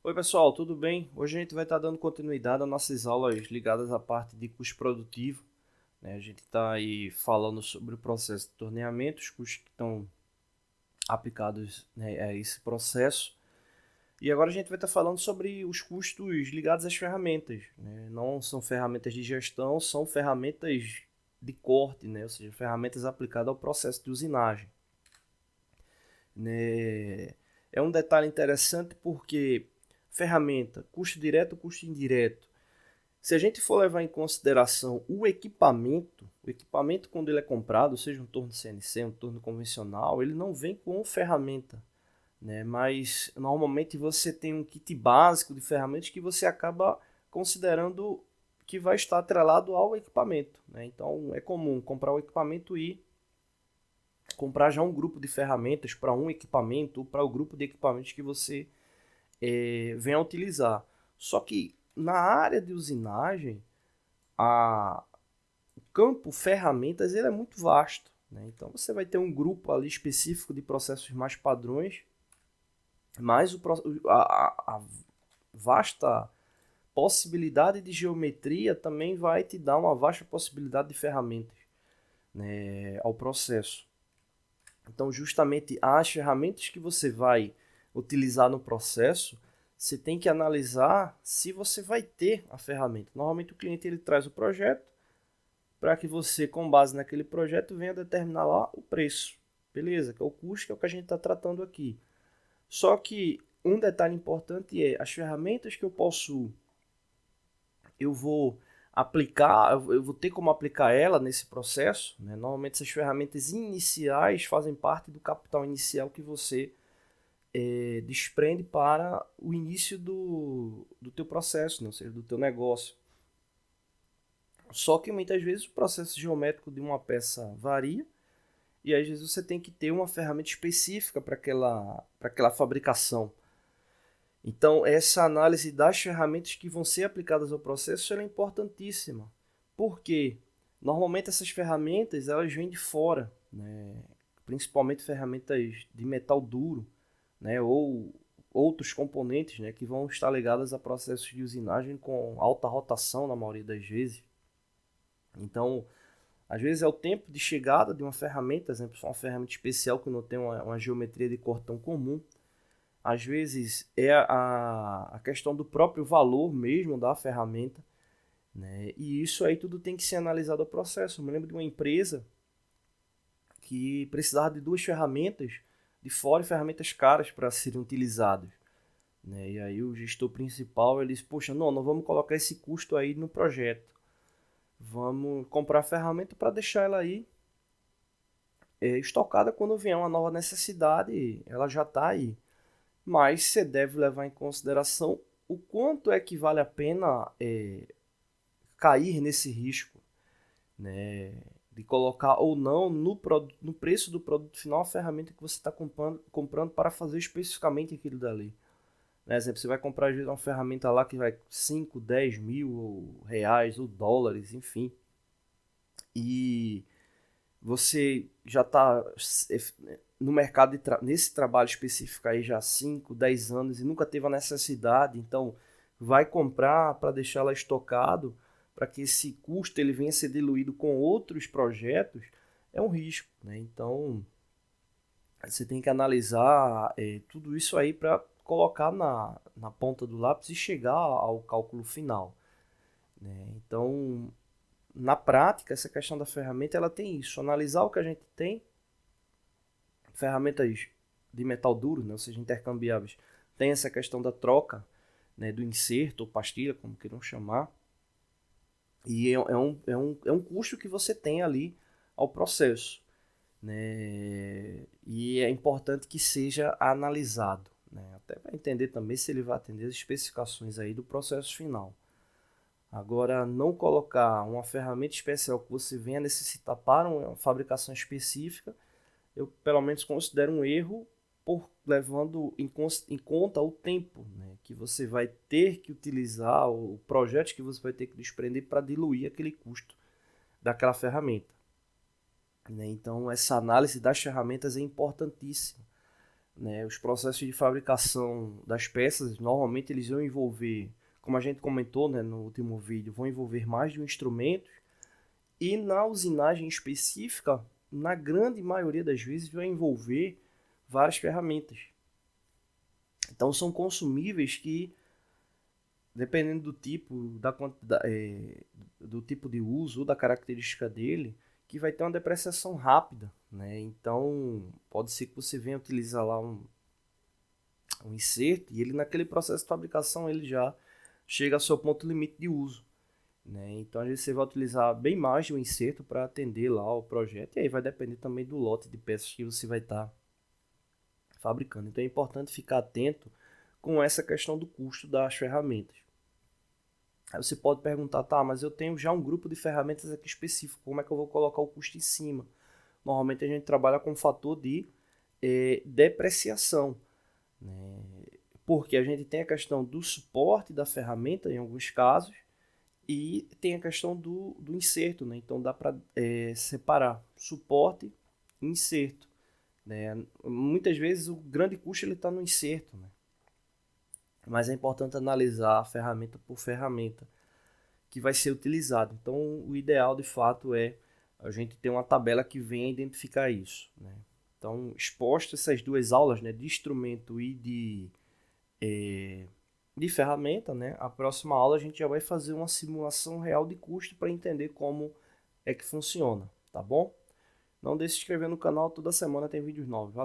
Oi pessoal, tudo bem? Hoje a gente vai estar dando continuidade às nossas aulas ligadas à parte de custo produtivo, né? A gente está aí falando sobre o processo de torneamento, os custos que estão aplicados, né, a esse processo. E agora a gente vai estar falando sobre os custos ligados às ferramentas, né? Não são ferramentas de gestão, são ferramentas de corte, né? Ou seja, ferramentas aplicadas ao processo de usinagem, né? É um detalhe interessante porque ferramenta, custo direto, custo indireto. Se a gente for levar em consideração o equipamento quando ele é comprado, seja um torno CNC, um torno convencional, ele não vem com ferramenta, né? Mas normalmente você tem um kit básico de ferramentas que você acaba considerando que vai estar atrelado ao equipamento, né? Então é comum comprar o equipamento e comprar já um grupo de ferramentas para um equipamento ou para o grupo de equipamentos que você venha a utilizar. Só que na área de usinagem, o campo ferramentas ele é muito vasto, né? Então você vai ter um grupo ali específico de processos mais padrões, mas a vasta possibilidade de geometria também vai te dar uma vasta possibilidade de ferramentas, né, ao processo. Então, justamente as ferramentas que você vai utilizar no processo, você tem que analisar se você vai ter a ferramenta. Normalmente o cliente ele traz o projeto para que você, com base naquele projeto, venha determinar lá o preço. Beleza, que é o custo, que é o que a gente está tratando aqui. Só que um detalhe importante é as ferramentas que eu vou aplicar, eu vou ter como aplicar ela nesse processo, né? Normalmente essas ferramentas iniciais fazem parte do capital inicial que você desprende para o início do teu processo, né? Ou seja, do teu negócio. Só que muitas vezes o processo geométrico de uma peça varia e às vezes você tem que ter uma ferramenta específica para aquela fabricação. Então, essa análise das ferramentas que vão ser aplicadas ao processo é importantíssima. Por quê? Normalmente essas ferramentas elas vêm de fora, né? Principalmente ferramentas de metal duro, né? Ou outros componentes, né? Que vão estar ligadas a processos de usinagem com alta rotação na maioria das vezes. Então, às vezes é o tempo de chegada de uma ferramenta, por exemplo, uma ferramenta especial que não tem uma geometria de cor tão comum. Às vezes é a questão do próprio valor mesmo da ferramenta, né? E isso aí tudo tem que ser analisado ao processo. Eu me lembro de uma empresa que precisava de duas ferramentas de fora e ferramentas caras para serem utilizadas, né? E aí o gestor principal ele disse, poxa, não vamos colocar esse custo aí no projeto. Vamos comprar a ferramenta para deixar ela aí estocada quando vier uma nova necessidade, ela já está aí. Mas você deve levar em consideração o quanto é que vale a pena cair nesse risco, né, de colocar ou não no preço do produto final a ferramenta que você está comprando para fazer especificamente aquilo dali. Por exemplo, você vai comprar às vezes uma ferramenta lá que vai 5, 10 mil reais ou dólares, enfim. E você já está no mercado nesse trabalho específico aí já há 5, 10 anos e nunca teve a necessidade, então vai comprar para deixar lá estocado para que esse custo ele venha a ser diluído com outros projetos, é um risco, né? Então você tem que analisar tudo isso aí para colocar na ponta do lápis e chegar ao cálculo final, né? Então na prática, essa questão da ferramenta ela tem isso, analisar o que a gente tem, ferramentas de metal duro, né, ou seja, intercambiáveis, tem essa questão da troca, né, do inserto ou pastilha, como queiram chamar, e é um custo que você tem ali ao processo, né, e é importante que seja analisado, né, até para entender também se ele vai atender as especificações aí do processo final. Agora, não colocar uma ferramenta especial que você venha necessitar para uma fabricação específica, eu pelo menos considero um erro por levando em conta o tempo, né, que você vai ter que utilizar, o projeto que você vai ter que desprender para diluir aquele custo daquela ferramenta, né? Então, essa análise das ferramentas é importantíssima, né? Os processos de fabricação das peças, normalmente eles vão envolver, como a gente comentou, né, no último vídeo, vão envolver mais de um instrumento, e na usinagem específica, na grande maioria das vezes, vai envolver várias ferramentas. Então são consumíveis que, dependendo do tipo, da quantidade, do tipo de uso ou da característica dele, que vai ter uma depreciação rápida, né? Então pode ser que você venha utilizar lá um inserto e ele naquele processo de fabricação ele já chega ao seu ponto limite de uso, né? Então às vezes você vai utilizar bem mais de um inserto para atender lá o projeto, e aí vai depender também do lote de peças que você vai estar fabricando. Então é importante ficar atento com essa questão do custo das ferramentas. Aí você pode perguntar, tá, mas eu tenho já um grupo de ferramentas aqui específico, como é que eu vou colocar o custo em cima? Normalmente a gente trabalha com o fator de depreciação, né? Porque a gente tem a questão do suporte da ferramenta em alguns casos e tem a questão do inserto, né? Então dá para separar suporte e inserto, né? Muitas vezes o grande custo ele está no inserto, né? Mas é importante analisar a ferramenta por ferramenta que vai ser utilizado. Então, o ideal de fato é a gente ter uma tabela que venha identificar isso, né? Então, exposto essas duas aulas, né, de instrumento e de ferramenta, né, a próxima aula a gente já vai fazer uma simulação real de custo para entender como é que funciona, tá bom? Não deixe de se inscrever no canal, toda semana tem vídeos novos. Valeu!